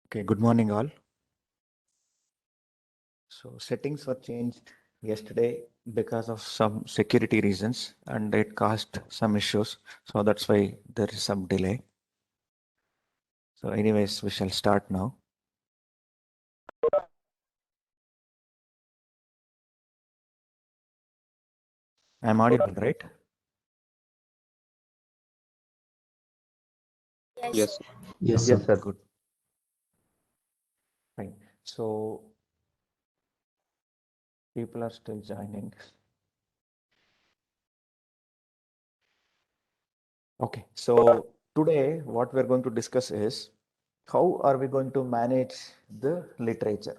Okay, good morning all. So settings were changed yesterday because of some security reasons and it caused some issues. So that's why there is some delay. So anyways, we shall start now. I'm audible, right? Yes. Yes, Yes, sir. sir. Good. Fine. So people are still joining. Okay, so today what we're going to discuss is how are we going to manage the literature.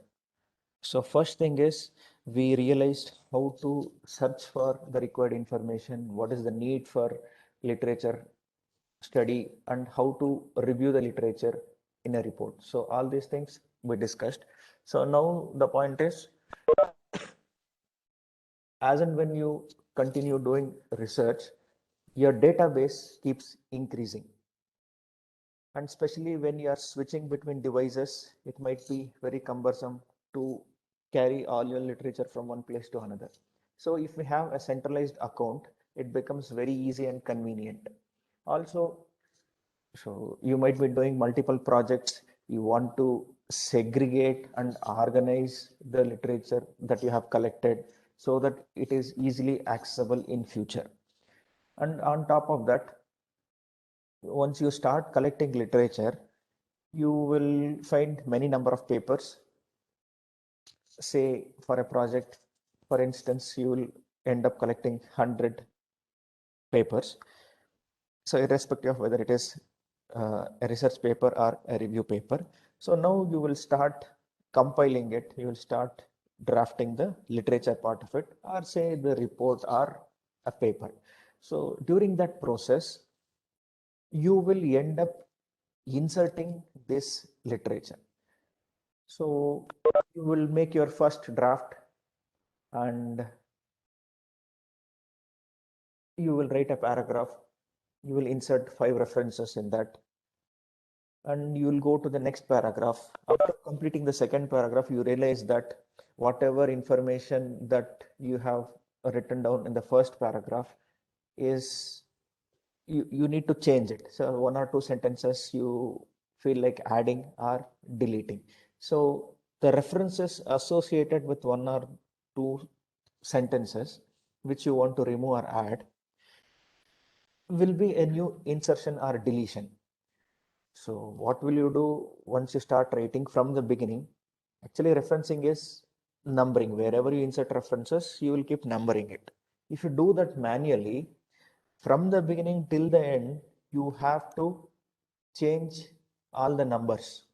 So first thing is we realized how to search for the required information, what is the need for literature study and how to review the literature in a report. So all these things we discussed. So now the point is, as and when you continue doing research, your database keeps increasing. And especially when you are switching between devices, it might be very cumbersome to carry all your literature from one place to another. So if we have a centralized account, it becomes very easy and convenient. Also, so you might be doing multiple projects. You want to segregate and organize the literature that you have collected so that it is easily accessible in future. And on top of that, once you start collecting literature, you will find many number of papers. Say for a project, for instance, you will end up collecting 100 papers. So irrespective of whether it is a research paper or a review paper. So now you will start compiling it. You will start drafting the literature part of it, or say the report or a paper. So during that process, you will end up inserting this literature. So you will make your first draft and you will write a paragraph. You will insert 5 references in that and you will go to the next paragraph. After completing the second paragraph, you realize that whatever information that you have written down in the first paragraph is you need to change it. So one or two sentences you feel like adding or deleting. So the references associated with one or two sentences which you want to remove or add will be a new insertion or deletion. So what will you do once you start writing from the beginning? Actually, referencing is numbering. Wherever you insert references, you will keep numbering it. If you do that manually, from the beginning till the end, you have to change all the numbers.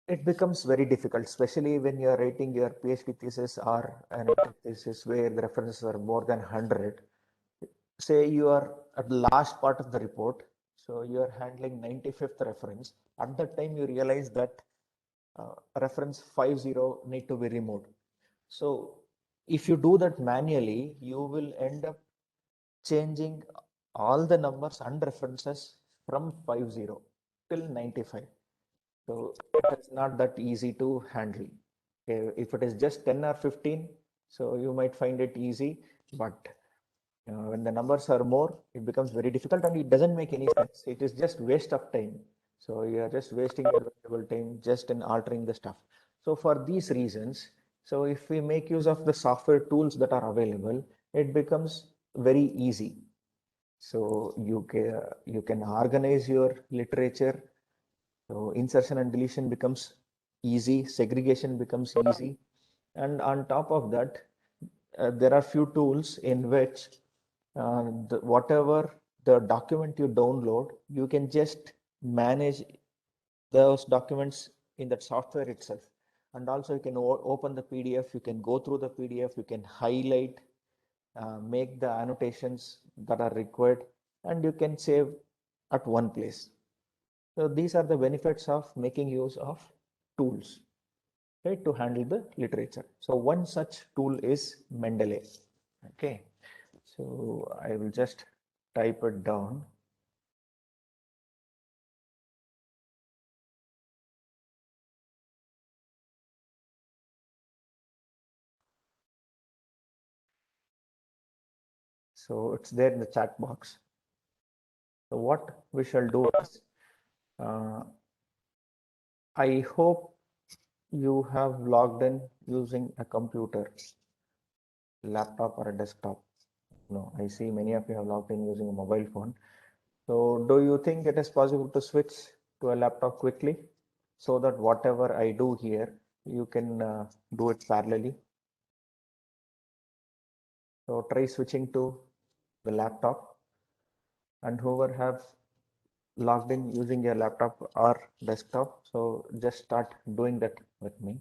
It becomes very difficult, especially when you are writing your PhD thesis or an thesis where the references are more than 100. Say you are at the last part of the report, so you are handling 95th reference. At that time, you realize that reference 50 need to be removed. So if you do that manually, you will end up changing all the numbers and references from 50 till 95. So it's not that easy to handle. If it is just 10 or 15, so you might find it easy, but when the numbers are more, it becomes very difficult and it doesn't make any sense. It is just waste of time. So you are just wasting your valuable time just in altering the stuff. So for these reasons, so if we make use of the software tools that are available, it becomes very easy. So you can organize your literature. So insertion and deletion becomes easy, segregation becomes easy, and on top of that, there are few tools in which whatever the document you download, you can just manage those documents in that software itself. And also you can open the PDF, you can go through the PDF, you can highlight, make the annotations that are required, and you can save at one place. So these are the benefits of making use of tools, right, to handle the literature. So one such tool is Mendeley. Okay, so I will just type it down. So it's there in the chat box. So what we shall do is, uh, I hope you have logged in using a computer, laptop or a desktop. No, I see many of you have logged in using a mobile phone. So do you think it is possible to switch to a laptop quickly so that whatever I do here, you can do it parallelly? So try switching to the laptop. and whoever have logged in using your laptop or desktop, so just start doing that with me.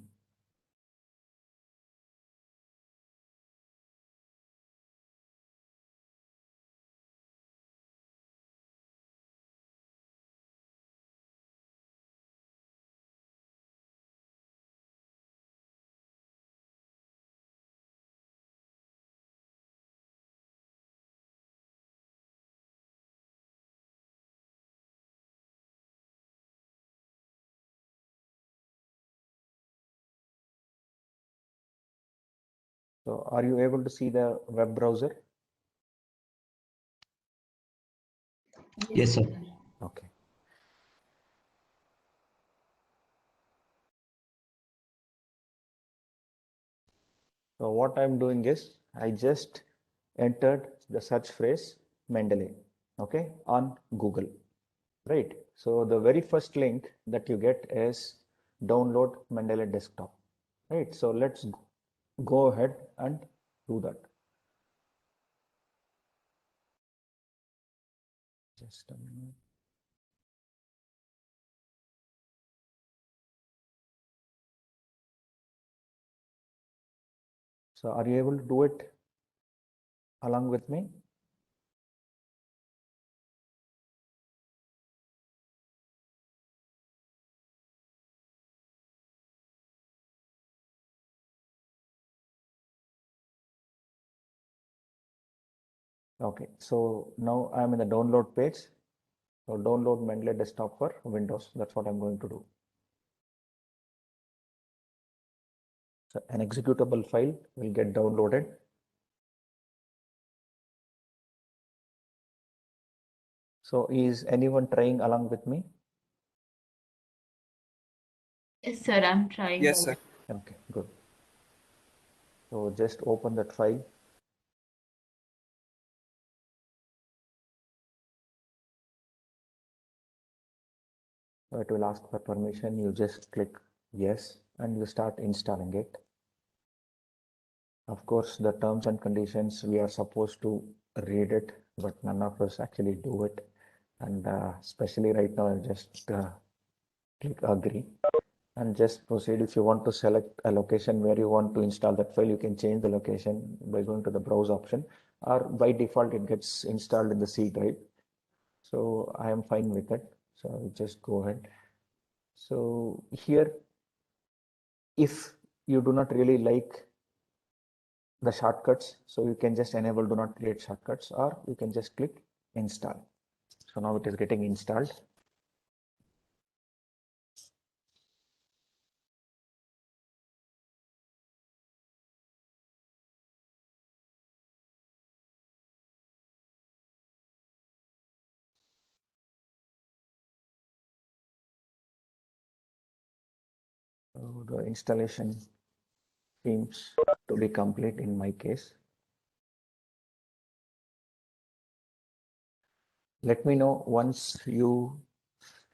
So are you able to see the web browser? Yes, sir. Okay. So what I'm doing is I just entered the search phrase Mendeley, okay, on Google, right? So the very first link that you get is download Mendeley desktop, right? So let's go ahead and do that. Just a minute. So are you able to do it along with me? Okay, so now I'm in the download page. So download Mendeley desktop for Windows. That's what I'm going to do. So an executable file will get downloaded. So is anyone trying along with me? Yes, sir, I'm trying. Yes, sir. Okay, good. So just open that file. So it will ask for permission. You just click yes and you start installing it. Of course, the terms and conditions we are supposed to read it, but none of us actually do it. And especially right now, I'll just click agree and just proceed. If you want to select a location where you want to install that file, you can change the location by going to the browse option, or by default it gets installed in the C drive. So I am fine with it. So I'll just go ahead. So here, if you do not really like the shortcuts, so you can just enable do not create shortcuts, or you can just click install. So now it is getting installed. So the installation seems to be complete in my case. Let me know once you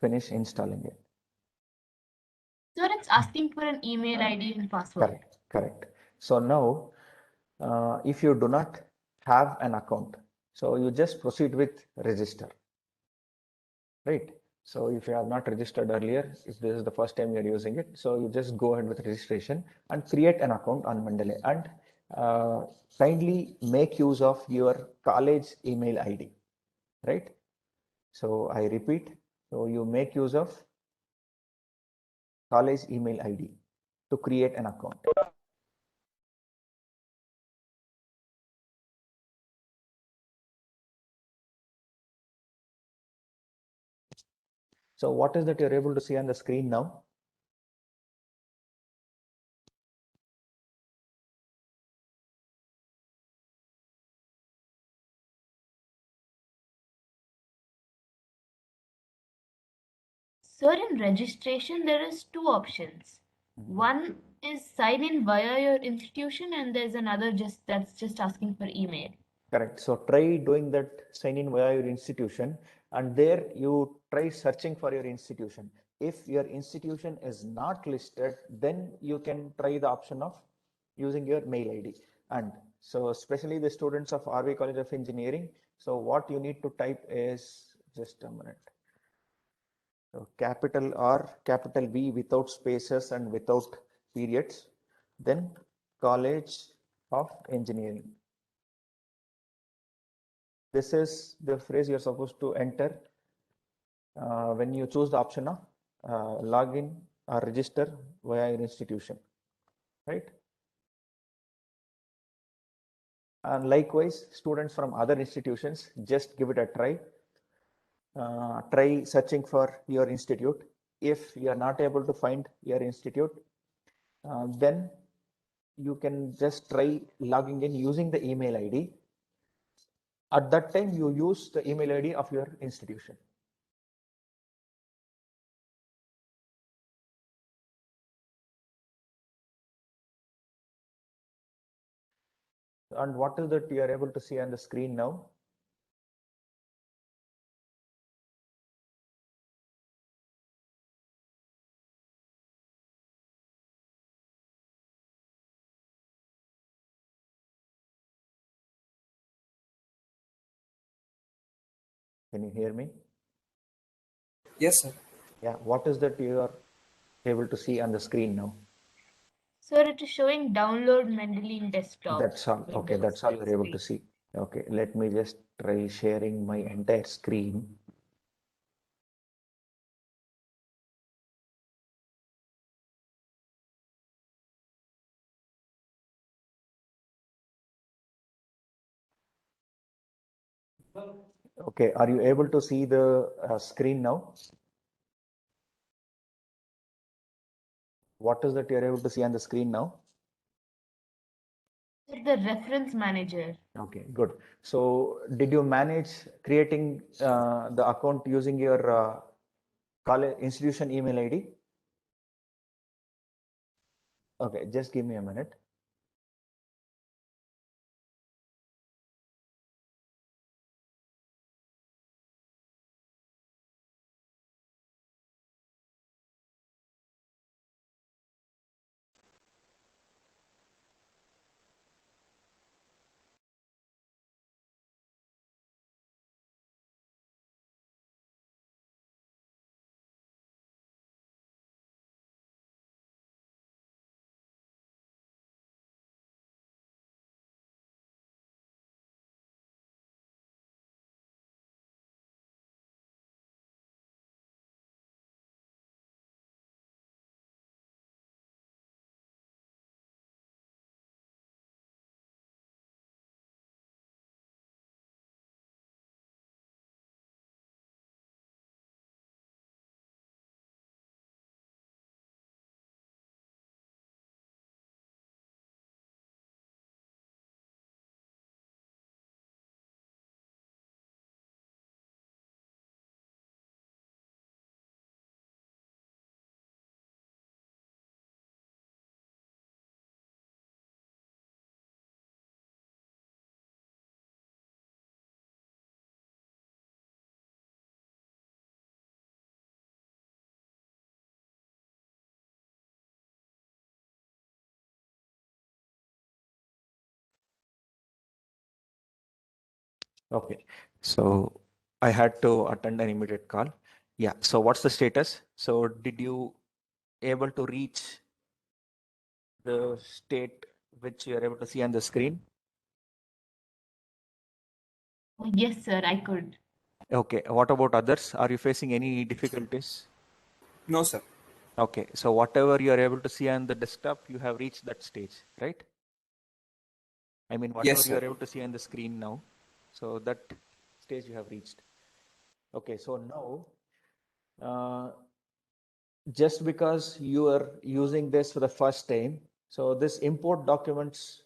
finish installing it. Sir, it's asking for an email ID and password. Correct, correct. So now, if you do not have an account, so you just proceed with register, right? So if you have not registered earlier, if this is the first time you're using it, so you just go ahead with registration and create an account on Mendeley, and kindly make use of your college email ID, right? So I repeat, so you make use of college email ID to create an account. So what is that you're able to see on the screen now? Sir, in registration, there is two options. One is sign in via your institution, and there's another that's just asking for email. Correct. So try doing that sign in via your institution, and there you try searching for your institution. If your institution is not listed, then you can try the option of using your mail ID. And So especially the students of RV College of Engineering. So what you need to type is, just a minute. So capital R, capital V without spaces and without periods. Then College of Engineering. This is the phrase you're supposed to enter when you choose the option of login or register via your institution, right? And likewise, students from other institutions, just give it a try. Try searching for your institute. If you are not able to find your institute, then you can just try logging in using the email ID. At that time, you use the email ID of your institution. And what is that you are able to see on the screen now? Can you hear me? Yes, sir. Yeah, what is that you are able to see on the screen now? Sir, it is showing download Mendeley desktop. That's all. Okay, Windows that's all you're able to screen. see. Okay, let me just try sharing my entire screen. Okay, are you able to see the screen now? What is that you're able to see on the screen now? Sir, the reference manager. Okay, good. So did you manage creating the account using your college institution email ID? Okay, just give me a minute. Okay, so I had to attend an immediate call. Yeah, so what's the status? So did you able to reach the state which you are able to see on the screen? Oh, yes, sir, I could. Okay, what about others? Are you facing any difficulties? No, sir. Okay, so whatever you are able to see on the desktop, you have reached that stage, right? I mean, whatever Yes, you sir. are able to see on the screen now, so that stage you have reached. Okay, so now, just because you are using this for the first time, so this import documents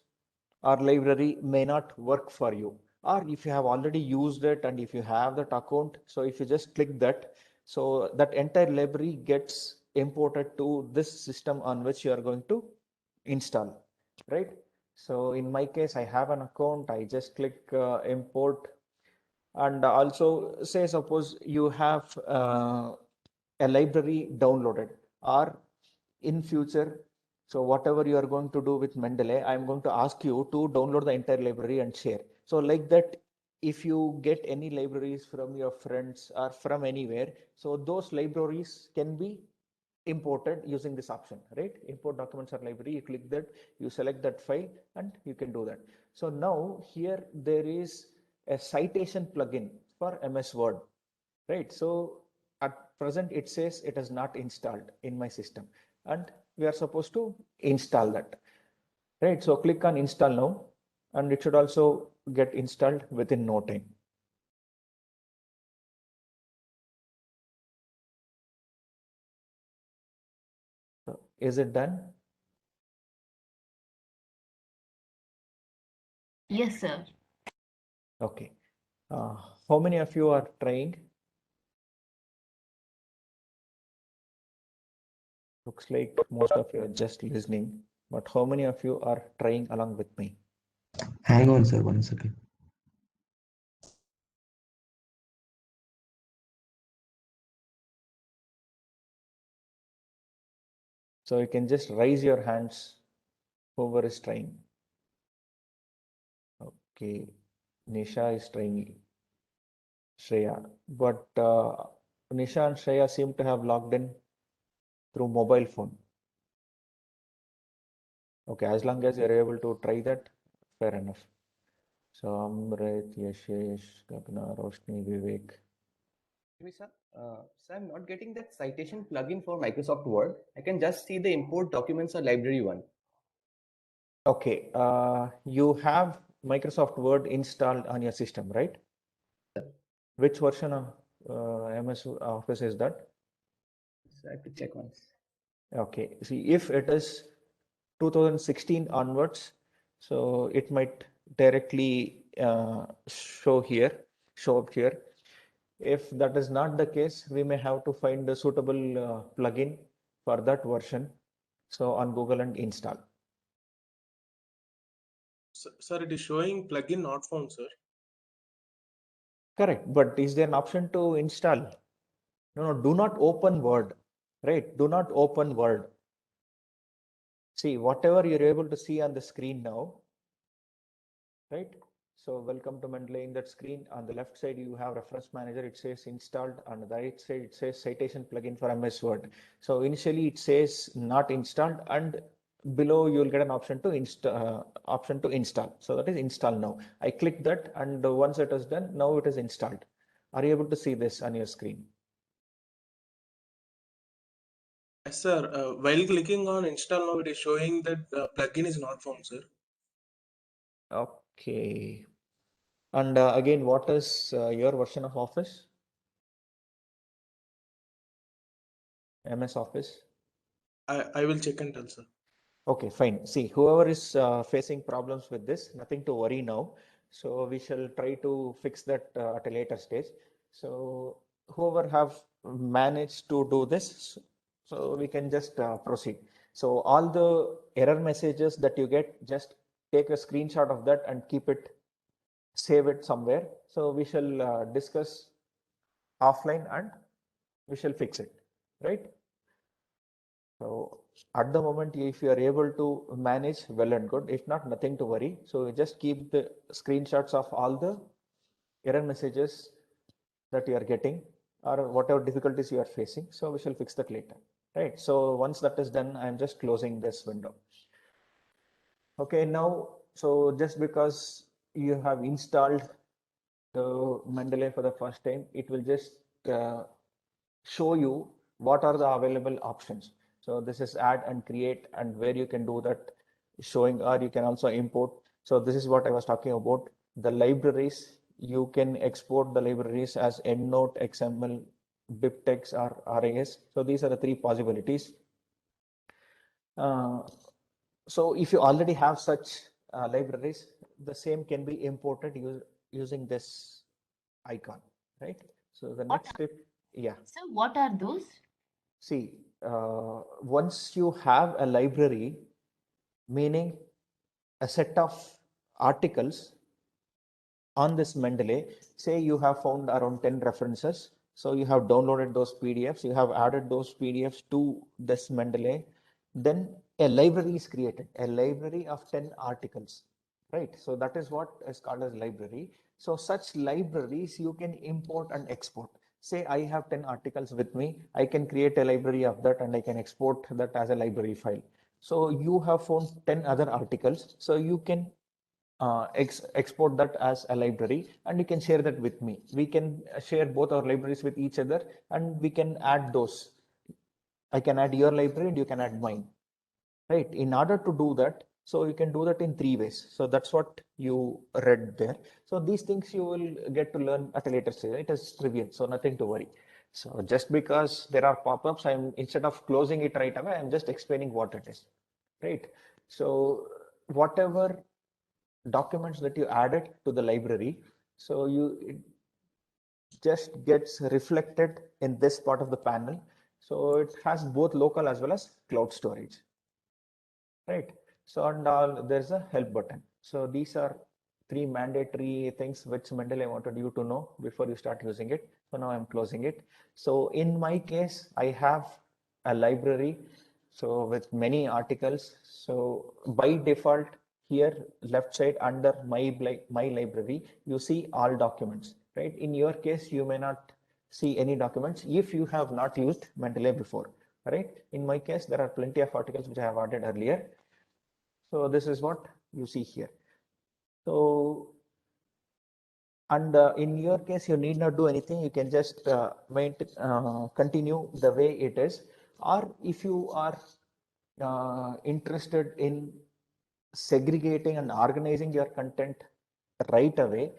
or library may not work for you. Or if you have already used it and if you have that account, so if you just click that, so that entire library gets imported to this system on which you are going to install, right? So in my case, I have an account, I just click import, and also say suppose you have a library downloaded, or in future So whatever you are going to do with Mendeley, I'm going to ask you to download the entire library and share. So like that, if you get any libraries from your friends or from anywhere, so those libraries can be imported using this option, right? Import documents or library, you click that, you select that file and you can do that. So now here there is a citation plugin for MS Word, right? So at present it says it is not installed in my system and we are supposed to install that, right? So click on install now and it should also get installed within no time. So is it done? Yes, sir. Okay. How many of you are trying? Looks like most of you are just listening, but how many of you are trying along with me? Hang on, sir, 1 second. So you can just raise your hands, whoever is trying. Okay, Nisha is trying, Shreya, but Nisha and Shreya seem to have logged in through mobile phone. Okay, as long as you're able to try that, fair enough. So Amrit, Yashesh, Gagna, Roshni, Vivek. Sir, I'm not getting that citation plugin for Microsoft Word. I can just see the import documents or library one. Okay, you have Microsoft Word installed on your system, right? Which version of MS Office is that? So I have to check once. Okay, see if it is 2016 onwards, so it might directly show up here. If that is not the case, we may have to find a suitable plugin for that version. So on Google and install. Sir, it is showing plugin not found, sir. Correct, but is there an option to install? No, do not open Word, right? Do not open Word. See, whatever you're able to see on the screen now, right? So welcome to Mendeley. In that screen on the left side, you have reference manager. It says installed. On the right side, it says citation plugin for MS Word. So initially it says not installed, and below you will get an option to install. So that is install now. I click that, and once it is done, now it is installed. Are you able to see this on your screen? Yes, sir. While clicking on install now, it is showing that plugin is not found, sir. Okay. And again, what is your version of Office? MS Office? I will check and tell, sir. Okay, fine. See, whoever is facing problems with this, nothing to worry now. So we shall try to fix that at a later stage. So whoever have managed to do this, so we can just proceed. So all the error messages that you get, just take a screenshot of that and keep it, save it somewhere. So we shall discuss offline and we shall fix it, right? So at the moment, if you are able to manage, well and good. If not, nothing to worry. So just keep the screenshots of all the error messages that you are getting or whatever difficulties you are facing. So we shall fix that later, right? So once that is done, I'm just closing this window. Okay, now, so just because you have installed the Mendeley for the first time, it will just show you what are the available options. So this is add and create, and where you can do that showing, or you can also import. So this is what I was talking about. The libraries, you can export the libraries as EndNote, XML, BibTeX, or RAS. So these are the three possibilities. So if you already have such libraries, the same can be imported using this icon, right? So the next step, yeah. So what are those? See, once you have a library, meaning a set of articles on this Mendeley, say you have found around 10 references. So you have downloaded those PDFs, you have added those PDFs to this Mendeley. Then a library is created, a library of 10 articles, right? So that is what is called as library. So such libraries you can import and export. Say I have 10 articles with me, I can create a library of that and I can export that as a library file. So you have found 10 other articles, so you can export that as a library and you can share that with me. We can share both our libraries with each other and we can add those. I can add your library and you can add mine, right? In order to do that, so you can do that in three ways. So that's what you read there. So these things you will get to learn at a later stage. It is trivial, so nothing to worry. So just because there are pop-ups, I'm instead of closing it right away, I'm just explaining what it is, right? So whatever documents that you added to the library, so it just gets reflected in this part of the panel. So it has both local as well as cloud storage, right? So and there's a help button. So these are three mandatory things which Mendeley wanted you to know before you start using it. So now I'm closing it. So in my case, I have a library, so with many articles. So by default, here left side under my library, you see all documents, right? In your case, you may not see any documents if you have not used Mendeley before, right? In my case, there are plenty of articles which I have added earlier. So this is what you see here. So, and in your case, you need not do anything. You can just continue the way it is. Or if you are interested in segregating and organizing your content right away,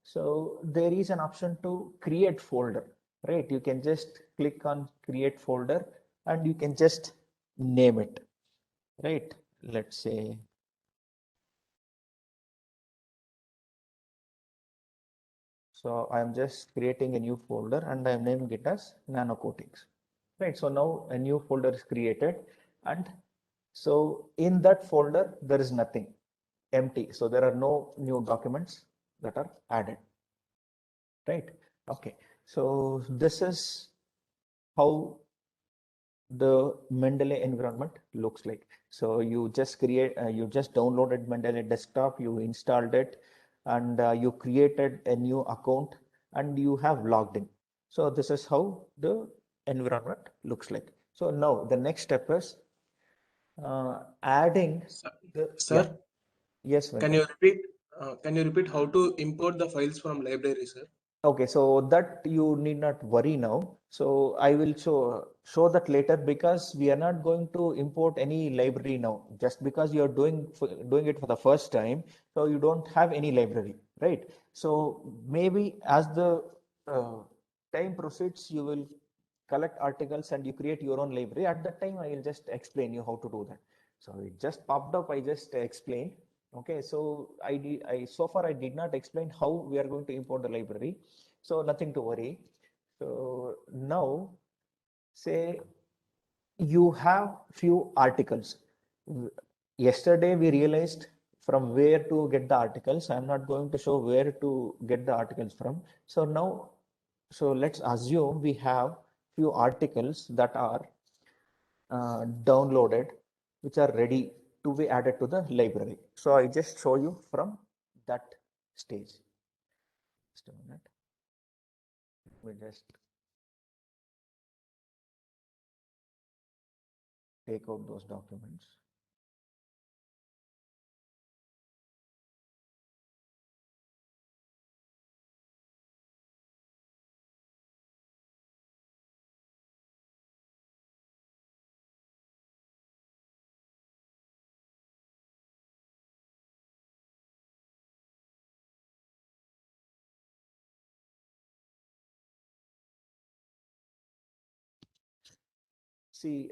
so there is an option to create folder, right? You can just click on create folder and you can just name it, right? Let's say so I'm just creating a new folder and I'm naming it as nano coatings, right? So now a new folder is created and so in that folder there is nothing, empty. So there are no new documents that are added, right? Okay, so this is how the Mendeley environment looks like. So you just you just downloaded Mendeley desktop, you installed it, and you created a new account and you have logged in. So this is how the environment looks like. So now the next step is adding Sir, the, yeah, sir, yes, can Venkat. you repeat? Can you repeat how to import the files from library, sir? Okay, so that you need not worry now. So I will show that later because we are not going to import any library now. Just because you are doing it for the first time, so you don't have any library, right? So maybe as the uh, time proceeds, you will collect articles and you create your own library. At that time, I will just explain you how to do that. So it just popped up. I just explained. Okay, so I so far I did not explain how we are going to import the library. So nothing to worry. So now say you have few articles. Yesterday we realized from where to get the articles. I'm not going to show where to get the articles from. So now, so let's assume we have few articles that are downloaded, which are ready to be added to the library. So I just show you from that stage. Just a minute. We just take out those documents. See,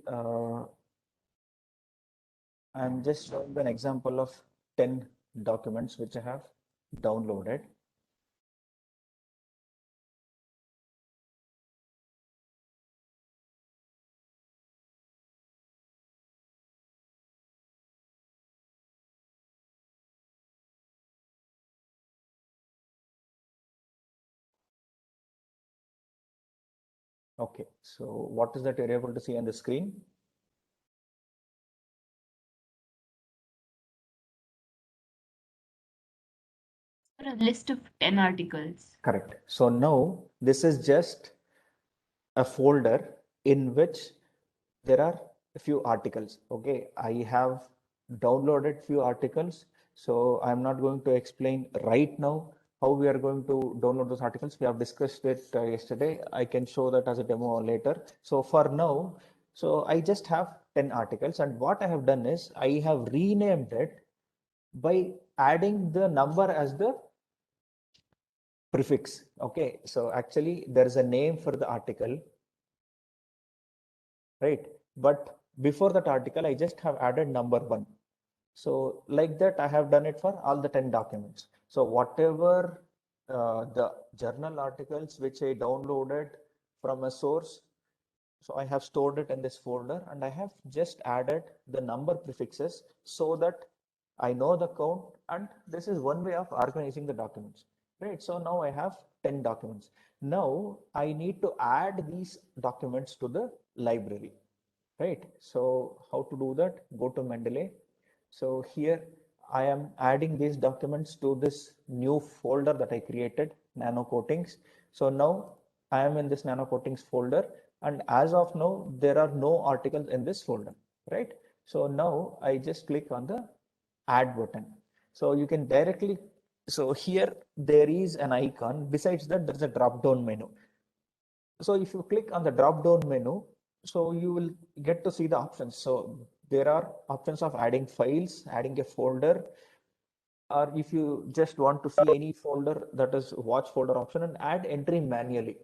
I'm just showing an example of 10 documents which I have downloaded. Okay, so what is that you're able to see on the screen? A list of 10 articles. Correct. So now this is just a folder in which there are a few articles. Okay, I have downloaded few articles, so I'm not going to explain right now how we are going to download those articles. We have discussed it yesterday. I can show that as a demo later. So for now, so I just have 10 articles, and what I have done is I have renamed it by adding the number as the prefix. Okay, so actually there is a name for the article, right? But before that article, I just have added number 1. So like that, I have done it for all the 10 documents. So whatever the journal articles which I downloaded from a source, so I have stored it in this folder, and I have just added the number prefixes so that I know the count, and this is one way of organizing the documents, right? So now I have 10 documents. Now I need to add these documents to the library, right? So how to do that? Go to Mendeley. So here I am adding these documents to this new folder that I created, nano coatings. So now I am in this nano coatings folder, and as of now there are no articles in this folder, right? So now I just click on the add button. So you can directly, so here there is an icon. Besides that, there's a drop down menu. So if you click on the drop down menu, so you will get to see the options. So there are options of adding files, adding a folder, or if you just want to see any folder, that is watch folder option, and add entry manually.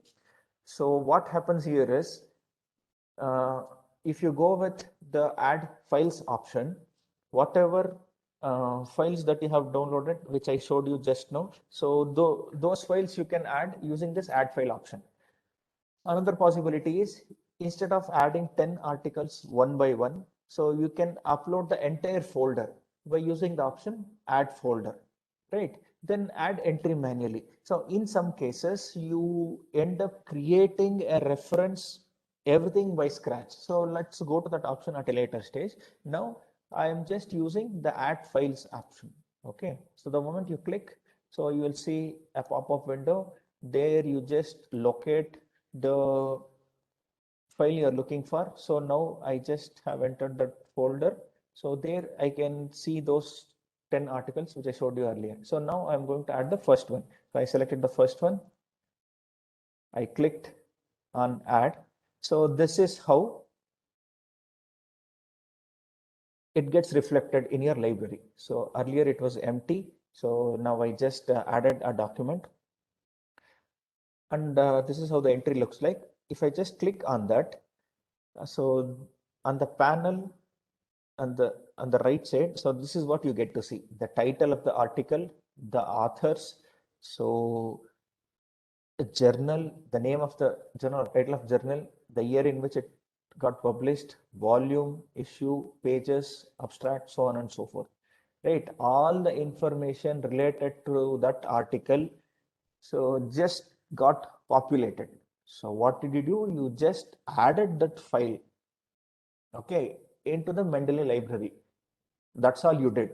So what happens here is, uh, if you go with the add files option, whatever files that you have downloaded, which I showed you just now, so those files you can add using this add file option. Another possibility is, instead of adding 10 articles one by one, so you can upload the entire folder by using the option add folder, right? Then add entry manually. So in some cases, you end up creating a reference everything by scratch. So let's go to that option at a later stage. Now I am just using the add files option. Okay, so the moment you click, so you will see a pop-up window. There you just locate the file you're looking for. So now I just have entered that folder. So there I can see those 10 articles which I showed you earlier. So now I'm going to add the first one. So I selected the first one. I clicked on add. So this is how it gets reflected in your library. So earlier it was empty. So now I just added a document. And this is how the entry looks like. If I just click on that, so on the panel on the right side, so this is what you get to see: the title of the article, the authors, so the journal, the name of the journal, title of journal, the year in which it got published, volume, issue, pages, abstract, so on and so forth. Right, all the information related to that article, so just got populated. So what did you do? You just added that file, okay, into the Mendeley library. That's all you did.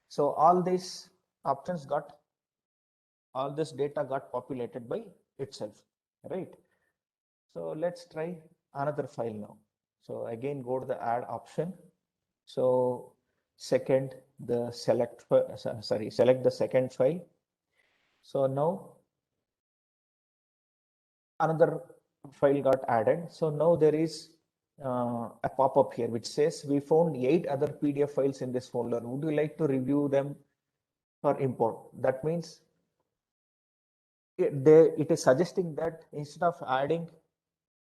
So all these options got, all this data got populated by itself, right? So let's try another file now. So again, go to the add option. So second, the select, select the second file. So now another file got added. So now there is a pop-up here which says we found 8 other PDF files in this folder. Would you like to review them for import? That means it is suggesting that instead of adding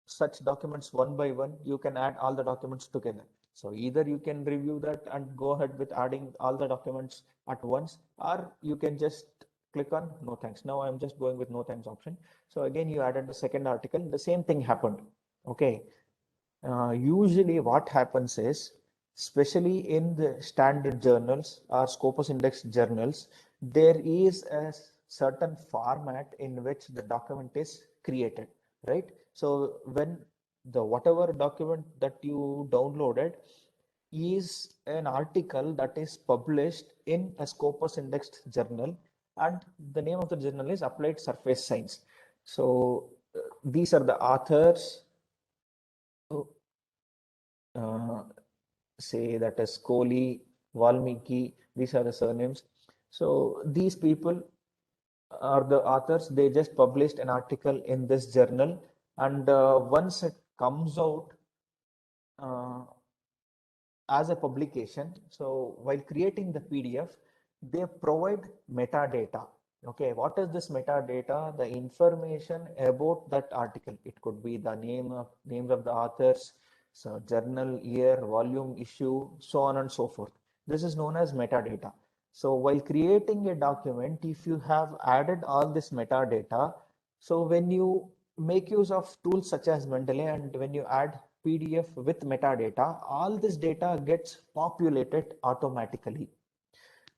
such documents one by one, you can add all the documents together. So either you can review that and go ahead with adding all the documents at once, or you can just click on no thanks. Now I'm just going with no thanks option. So again, you added the second article, the same thing happened. Okay. Usually what happens is, especially in the standard journals or Scopus Index journals, there is a certain format in which the document is created, right? So when the whatever document that you downloaded is an article that is published in a Scopus indexed journal, and the name of the journal is Applied Surface Science. So these are the authors. Say that is Kohli, Valmiki, these are the surnames. So these people are the authors. They just published an article in this journal, and once it comes out uh, as a publication, so while creating the PDF, they provide metadata. Okay, what is this metadata? The information about that article. It could be the names of the authors, so journal, year, volume, issue, so on and so forth. This is known as metadata. So while creating a document, if you have added all this metadata, so when you make use of tools such as Mendeley, and when you add PDF with metadata, all this data gets populated automatically.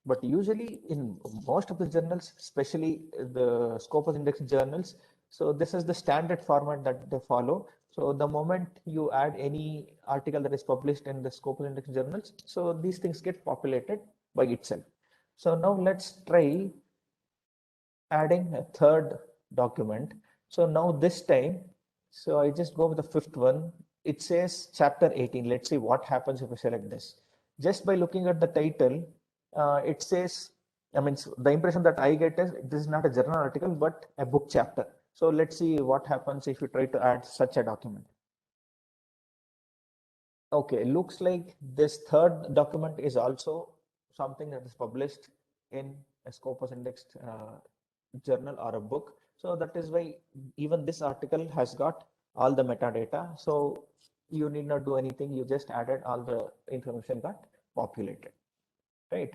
But usually in most of the journals, especially the Scopus Index journals, so this is the standard format that they follow. So the moment you add any article that is published in the Scopus Index journals, so these things get populated by itself. So now let's try adding a third document. So now this time, so I just go with the fifth one. It says chapter 18. Let's see what happens if I select this. Just by looking at the title, it says, I mean, the impression that I get is this is not a journal article, but a book chapter. So let's see what happens if you try to add such a document. Okay, looks like this third document is also something that is published in a Scopus indexed journal or a book. So that is why even this article has got all the metadata. So you need not do anything. You just added all the information got populated, right?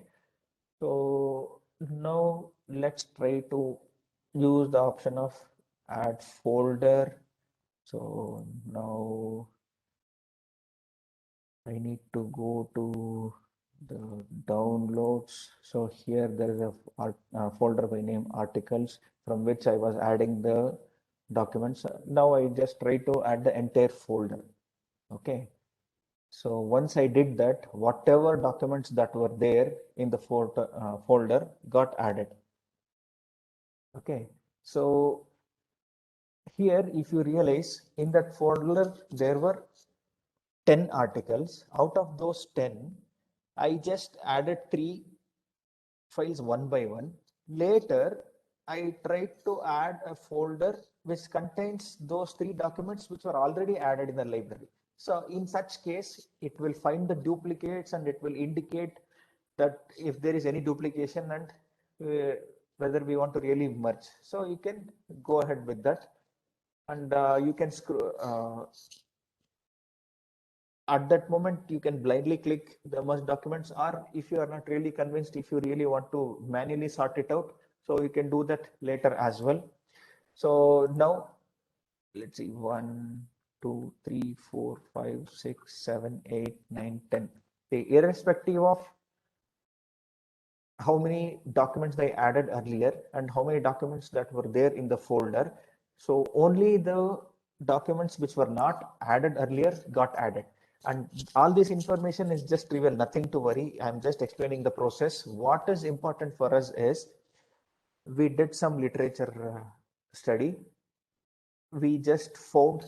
So now let's try to use the option of add folder. So now I need to go to the downloads. So here there is a folder by name articles from which I was adding the documents. Now I just try to add the entire folder. Okay. So once I did that, whatever documents that were there in the folder got added. Okay. So here, if you realize in that folder, there were 10 articles. Out of those 10, I just added 3 files one by one. Later, I tried to add a folder which contains those 3 documents which were already added in the library. So in such case, it will find the duplicates and it will indicate that if there is any duplication and whether we want to really merge. So you can go ahead with that, and you can at that moment you can blindly click the merge documents, or if you are not really convinced, if you really want to manually sort it out, so you can do that later as well. So now let's see, 1 2 3 4 5 6 7 8 9 10. Irrespective of how many documents they added earlier and how many documents that were there in the folder, so only the documents which were not added earlier got added. And all this information is just trivial, nothing to worry. I'm just explaining the process. What is important for us is we did some literature study. We just found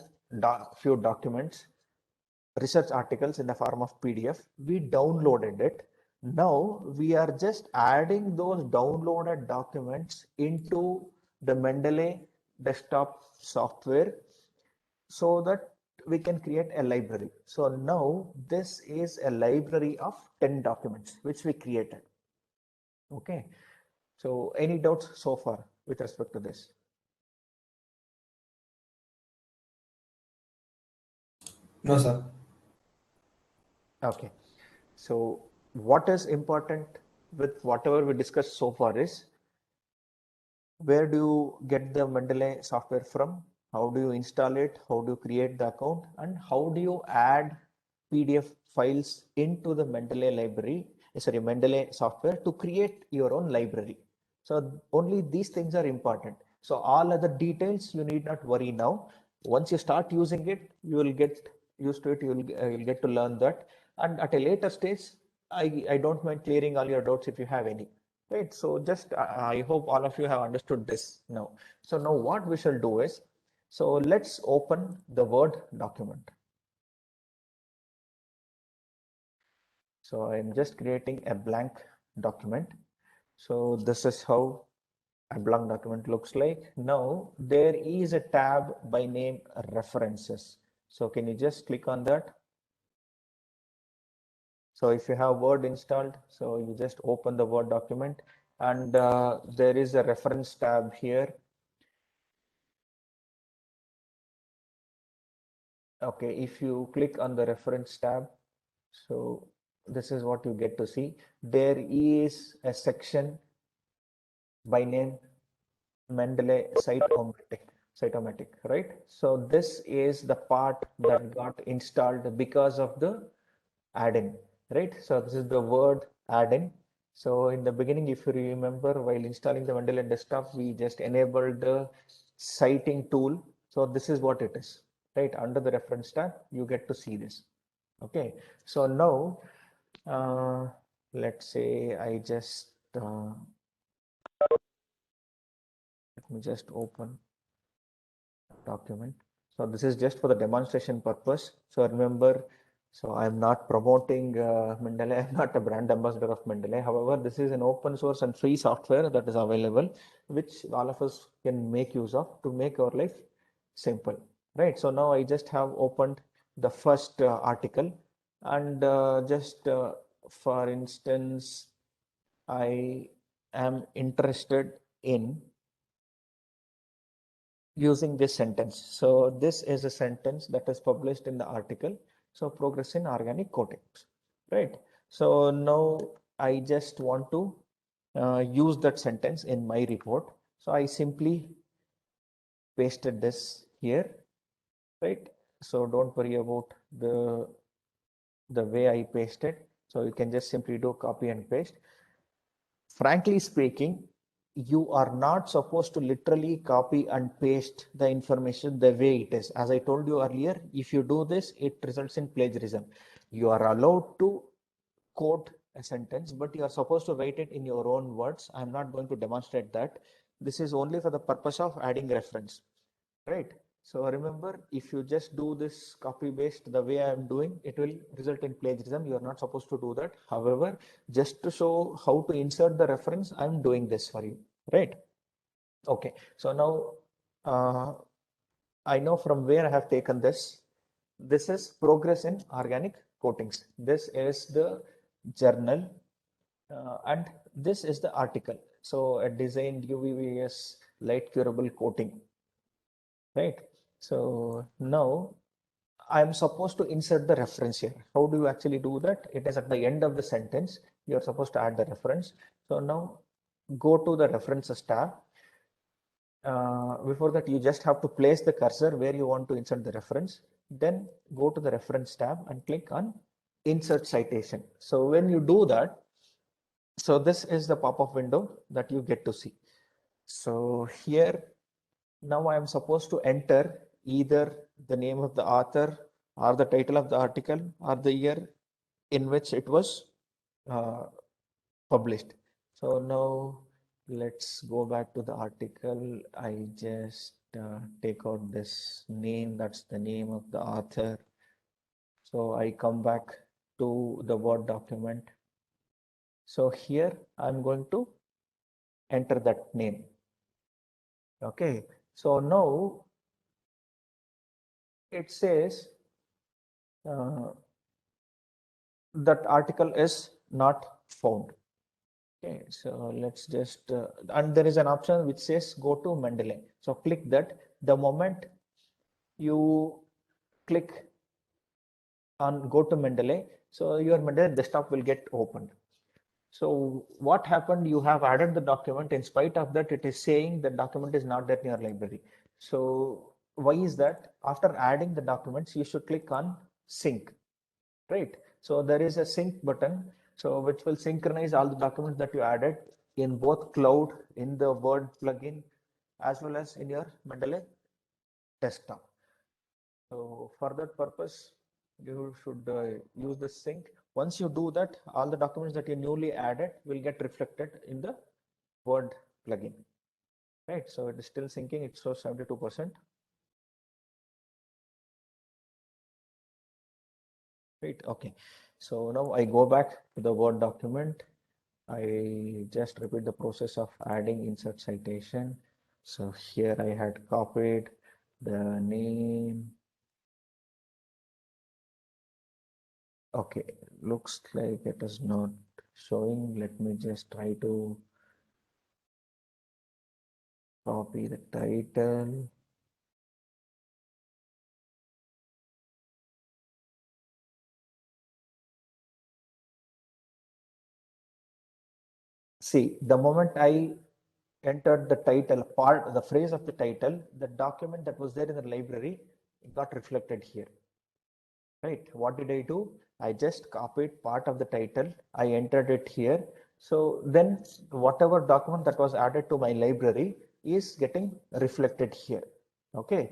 few documents, research articles in the form of PDF. We downloaded it. Now we are just adding those downloaded documents into the Mendeley desktop software so that we can create a library. So now this is a library of 10 documents which we created. Okay. So any doubts so far with respect to this? No, sir. Okay. So what is important with whatever we discussed so far is, where do you get the Mendeley software from? How do you install it? How do you create the account? And how do you add PDF files into the Mendeley library, sorry, Mendeley software to create your own library? So only these things are important. So all other details you need not worry now. Once you start using it, you will get used to it. You'll get to learn that. And at a later stage, I don't mind clearing all your doubts if you have any. Right, so just I hope all of you have understood this now. So now what we shall do is, so let's open the Word document. So I'm just creating a blank document. So this is how a blank document looks like. Now there is a tab by name References. So can you just click on that? So if you have Word installed, so you just open the Word document, and there is a reference tab here. Okay, if you click on the reference tab, so this is what you get to see. There is a section by name Mendeley cytomatic, right? So this is the part that got installed because of the add-in, right? So this is the word add-in. So in the beginning, if you remember, while installing the Mendeley desktop, we just enabled the citing tool. So this is what it is, right? Under the reference tab, you get to see this. Okay, so now let's say I just let me just open document. So this is just for the demonstration purpose. So remember, so I'm not promoting Mendeley. I'm not a brand ambassador of Mendeley. However, this is an open source and free software that is available, which all of us can make use of to make our life simple, right? So now I just have opened the first article, and just for instance, I am interested in using this sentence. So this is a sentence that is published in the article. So progress in organic coatings, right? So now I just want to use that sentence in my report. So I simply pasted this here, right? So don't worry about the way I pasted. So you can just simply do copy and paste. Frankly speaking, you are not supposed to literally copy and paste the information the way it is. As I told you earlier, if you do this, it results in plagiarism. You are allowed to quote a sentence, but you are supposed to write it in your own words. I'm not going to demonstrate that. This is only for the purpose of adding reference, right? So remember, if you just do this copy paste the way I am doing, it will result in plagiarism. You are not supposed to do that. However, just to show how to insert the reference, I'm doing this for you, right? Okay, so now I know from where I have taken this. This is progress in organic coatings. This is the journal, and this is the article. So a designed UVVS light curable coating, right? So now I'm supposed to insert the reference here. How do you actually do that? It is at the end of the sentence. You're supposed to add the reference. So now go to the references tab. Before that, you just have to place the cursor where you want to insert the reference. Then go to the reference tab and click on insert citation. So when you do that, so this is the pop-up window that you get to see. So here, now I am supposed to enter either the name of the author or the title of the article or the year in which it was uh, published. So now let's go back to the article. I just take out this name, that's the name of the author. So I come back to the Word document. So here I'm going to enter that name. Okay, so now it says that article is not found. Okay, so let's just, and there is an option which says go to Mendeley. So click that. The moment you click on go to Mendeley, so your Mendeley desktop will get opened. So what happened? You have added the document. In spite of that, it is saying the document is not there in your library. So why is that? After adding the documents, you should click on sync, right? So there is a sync button, so which will synchronize all the documents that you added in both cloud, in the Word plugin, as well as in your Mendeley desktop. So for that purpose, you should use the sync. Once you do that, all the documents that you newly added will get reflected in the Word plugin, right? So it is still syncing, it shows 72%. Right, okay. So now I go back to the Word document. I just repeat the process of adding insert citation. So here I had copied the name. Okay, looks like it is not showing. Let me just try to copy the title. See, the moment I entered the title part, the phrase of the title, the document that was there in the library, it got reflected here. Right, what did I do? I just copied part of the title, I entered it here. So then whatever document that was added to my library is getting reflected here. Okay,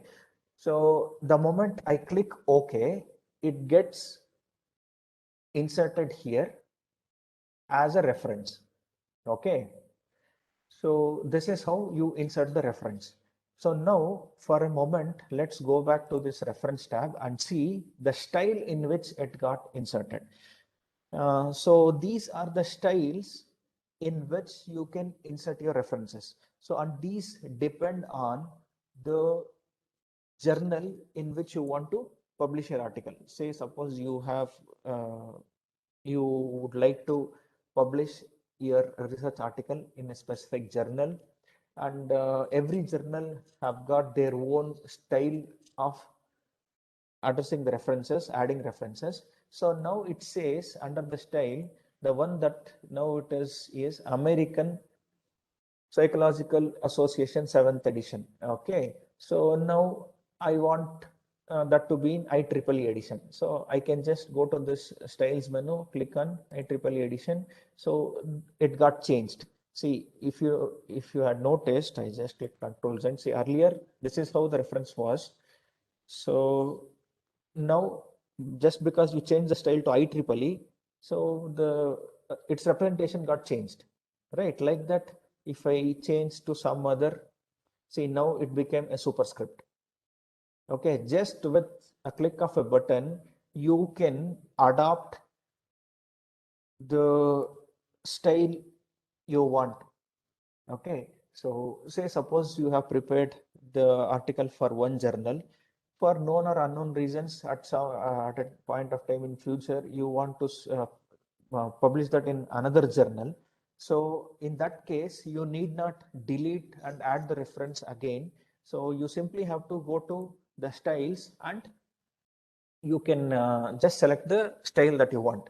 so the moment I click OK, it gets inserted here as a reference. Okay, so this is how you insert the reference. So now for a moment, let's go back to this reference tab and see the style in which it got inserted. So these are the styles in which you can insert your references. So and these depend on the journal in which you want to publish your article. Say suppose you have you would like to publish your research article in a specific journal, and every journal have got their own style of addressing the references, adding references. So now it says under the style, the one that now it is American Psychological Association 7th edition. Okay, so now I want that to be in IEEE edition. So I can just go to this styles menu, click on IEEE edition. So it got changed. See, if you had noticed, I just click Control Z. See, earlier this is how the reference was. So now just because you change the style to IEEE, so the its representation got changed, right? Like that, if I change to some other, see now it became a superscript. Okay, just with a click of a button, you can adopt the style you want. Okay, so say suppose you have prepared the article for one journal, for known or unknown reasons at some at a point of time in future you want to publish that in another journal. So in that case you need not delete and add the reference again. So you simply have to go to the styles and you can just select the style that you want.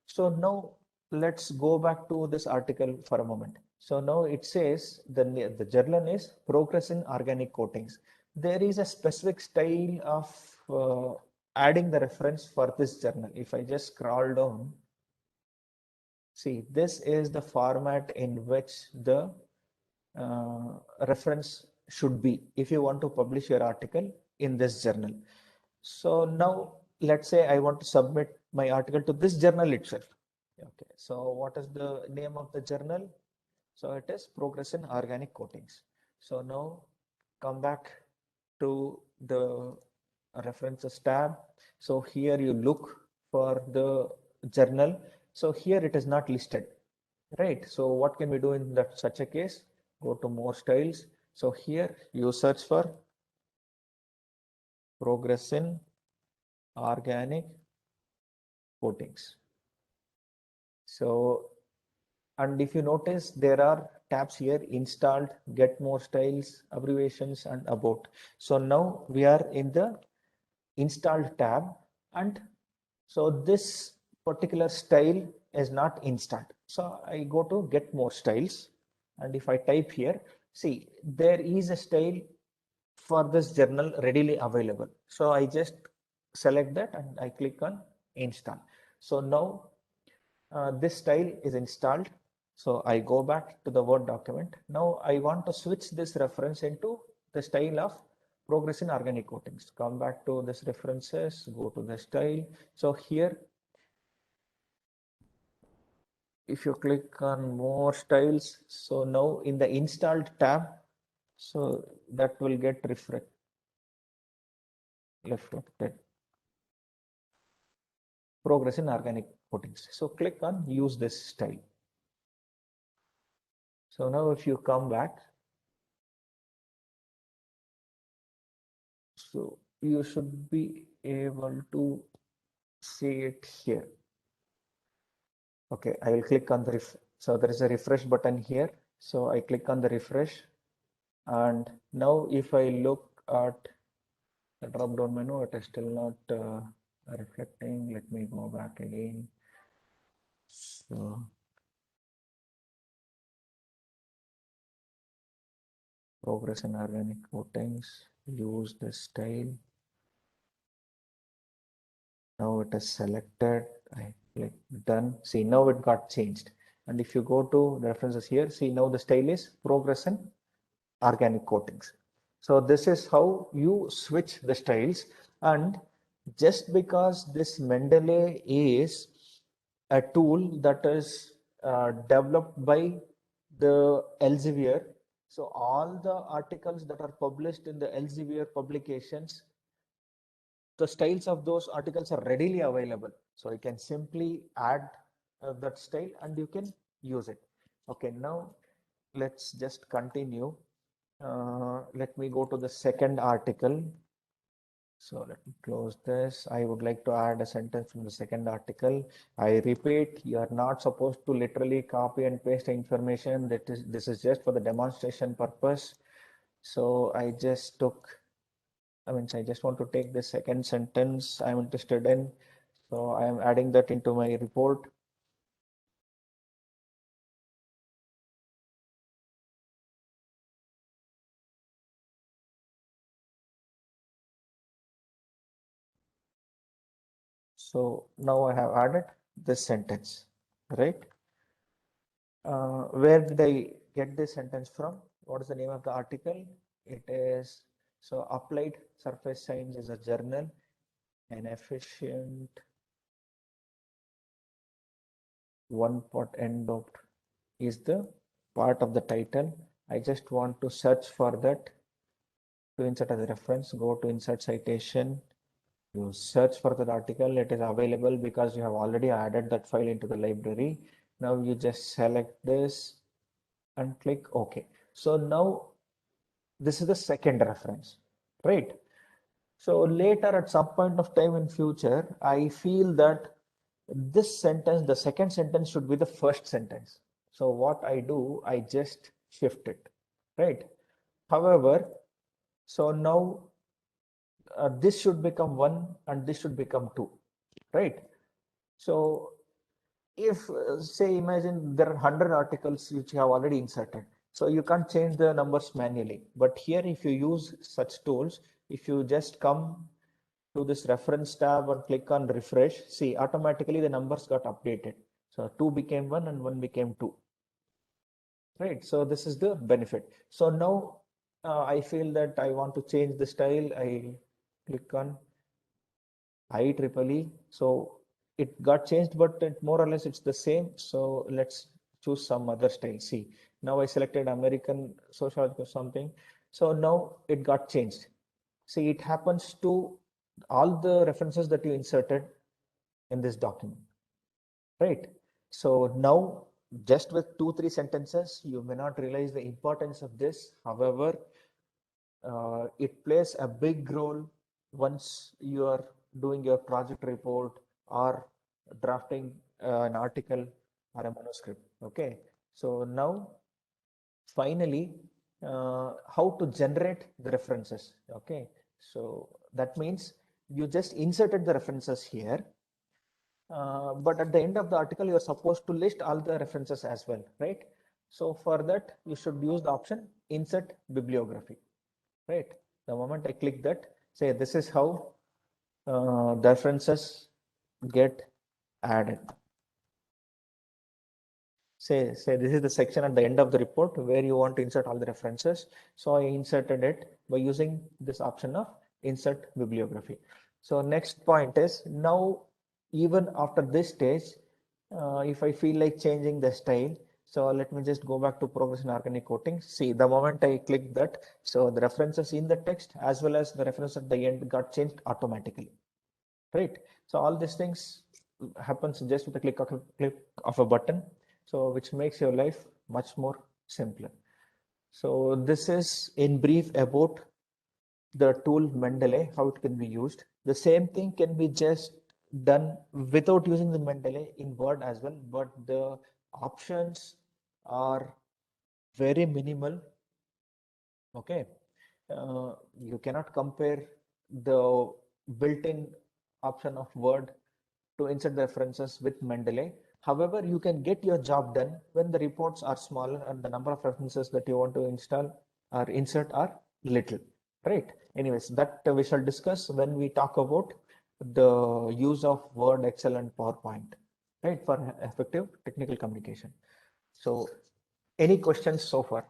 So now let's go back to this article for a moment. So now it says the journal is Progress in Organic Coatings. There is a specific style of adding the reference for this journal. If I just scroll down, see, this is the format in which the reference should be if you want to publish your article in this journal. So now let's say I want to submit my article to this journal itself. Okay, so what is the name of the journal? So it is Progress in Organic Coatings. So now come back to the references tab. So here you look for the journal. So here it is not listed, right? So what can we do in that such a case? Go to more styles. So here you search for Progress in Organic Coatings. So, and if you notice, there are tabs here: installed, get more styles, abbreviations, and about. So now we are in the installed tab, and so this particular style is not installed. So I go to get more styles, and if I type here, see, there is a style for this journal readily available. So I just select that and I click on install. So now this style is installed. So I go back to the Word document. Now I want to switch this reference into the style of Progress in Organic Coatings. Come back to this references, go to the style. So here if you click on more styles, so now in the installed tab, so that will get reflected. Progress in organic coatings. So click on use this style. So now if you come back, so you should be able to see it here. Okay, I will click on the so there is a refresh button here. So I click on the refresh, and now if I look at the drop down menu, it is still not reflecting. Let me go back again. So progress in organic coatings, use the style. Now it is selected. I click done. See, now it got changed. And if you go to the references here, see now the style is progress in organic coatings. So this is how you switch the styles. And just because this Mendeley is a tool that is developed by the Elsevier, so all the articles that are published in the Elsevier publications, the styles of those articles are readily available. So you can simply add that style and you can use it. Okay, now let's just continue. Let me go to the second article. So let me close this. I would like to add a sentence from the second article. I repeat, you are not supposed to literally copy and paste information. This is just for the demonstration purpose. So I just I just want to take the second sentence I'm interested in. So I am adding that into my report. So now I have added this sentence, right? Where did I get this sentence from? What is the name of the article? It is, so Applied Surface Science is a journal, an efficient one pot end dot is the part of the title. I just want to search for that to insert as a reference. Go to insert citation. You search for that article. It is available because you have already added that file into the library. Now you just select this and click OK. So now this is the second reference, right? So later at some point of time in future, I feel that this sentence, the second sentence should be the first sentence. So what I do, I just shift it, right? However, so now this should become 1 and this should become 2, right? So if say imagine there are 100 articles which you have already inserted, so you can't change the numbers manually. But here if you use such tools, if you just come to this reference tab and click on refresh, see automatically the numbers got updated. So 2 became 1 and 1 became 2, right? So this is the benefit. So now I feel that I want to change the style. I click on IEEE. So it got changed, but more or less it's the same. So let's choose some other style. See, now I selected American sociology or something. So now it got changed. See, it happens to all the references that you inserted in this document, right? So now just with 2-3 sentences, you may not realize the importance of this. However, it plays a big role once you are doing your project report or drafting an article or a manuscript. Okay, so now finally, how to generate the references. Okay, so that means you just inserted the references here, but at the end of the article, you are supposed to list all the references as well, right? So for that, you should use the option insert bibliography, right? The moment I click that, say this is how the references get added. Say this is the section at the end of the report where you want to insert all the references. So I inserted it by using this option of insert bibliography. So next point is, now even after this stage, If I feel like changing the style, so let me just go back to progress in organic coating. See, the moment I click that, so the references in the text as well as the reference at the end got changed automatically, right? So all these things happens just with a click of a button, so which makes your life much more simpler. So this is in brief about the tool Mendeley, how it can be used. The same thing can be just done without using the Mendeley in Word as well, but the options are very minimal. Okay, you cannot compare the built-in option of Word to insert the references with Mendeley. However, you can get your job done when the reports are smaller and the number of references that you want to install or insert are little, right? Anyways, that we shall discuss when we talk about the use of Word, Excel, and PowerPoint, right, for effective technical communication. So, any questions so far?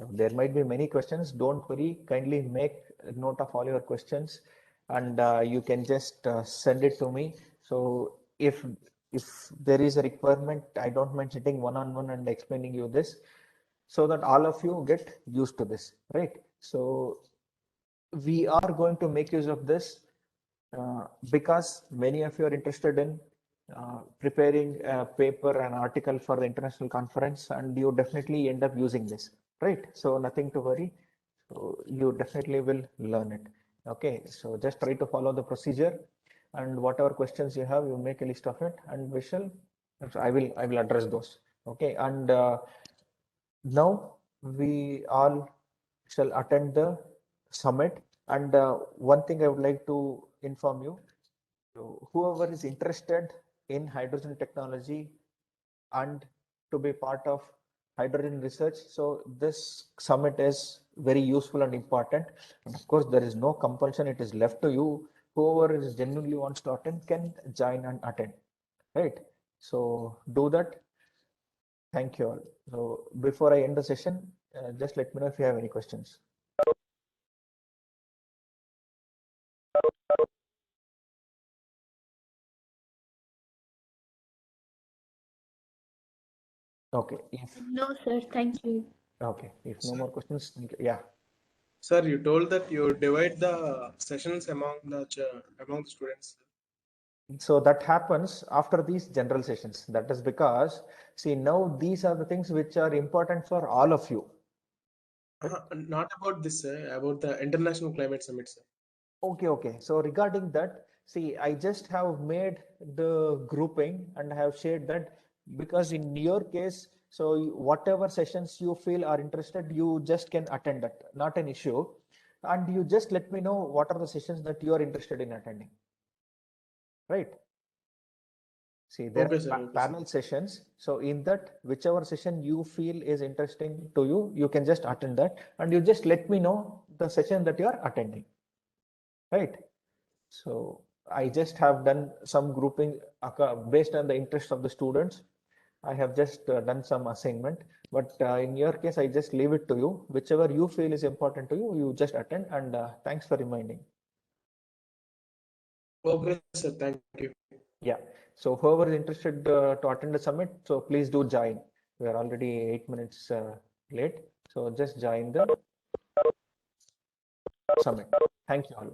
There might be many questions. Don't worry. Kindly make note of all your questions, and you can just send it to me. So if there is a requirement, I don't mind sitting one-on-one and explaining you this, so that all of you get used to this, right? So we are going to make use of this because many of you are interested in preparing a paper, an article for the international conference, and you definitely end up using this, right? So nothing to worry. So you definitely will learn it. Okay, so just try to follow the procedure, and whatever questions you have, you make a list of it, and we shall. I will address those. Okay, and now we all shall attend the summit. And one thing I would like to inform you, so whoever is interested in hydrogen technology and to be part of hydrogen research, so this summit is very useful and important. And of course, there is no compulsion, it is left to you. Whoever is genuinely wants to attend can join and attend, right? So do that. Thank you all. So before I end the session, just let me know if you have any questions. Okay, if No, sir, thank you. okay, if no more questions, yeah. Sir, you told that you divide the sessions among the students. So that happens after these general sessions. That is because, see, now these are the things which are important for all of you. Not about this, sir, about the International Climate Summit, sir. Okay. So regarding that, see, I just have made the grouping and I have shared that because in your case, so whatever sessions you feel are interested, you just can attend that, not an issue. And you just let me know what are the sessions that you are interested in attending, right? See, there Okay, are sir. Okay, sir. parallel sessions. So in that, whichever session you feel is interesting to you, you can just attend that and you just let me know the session that you are attending, right? So I just have done some grouping based on the interest of the students. I have just done some assignment, but in your case, I just leave it to you. Whichever you feel is important to you, you just attend, and thanks for reminding. Okay, sir. Thank you. Yeah. So whoever is interested to attend the summit, so please do join. We are already 8 minutes late. So just join the summit. Thank you all.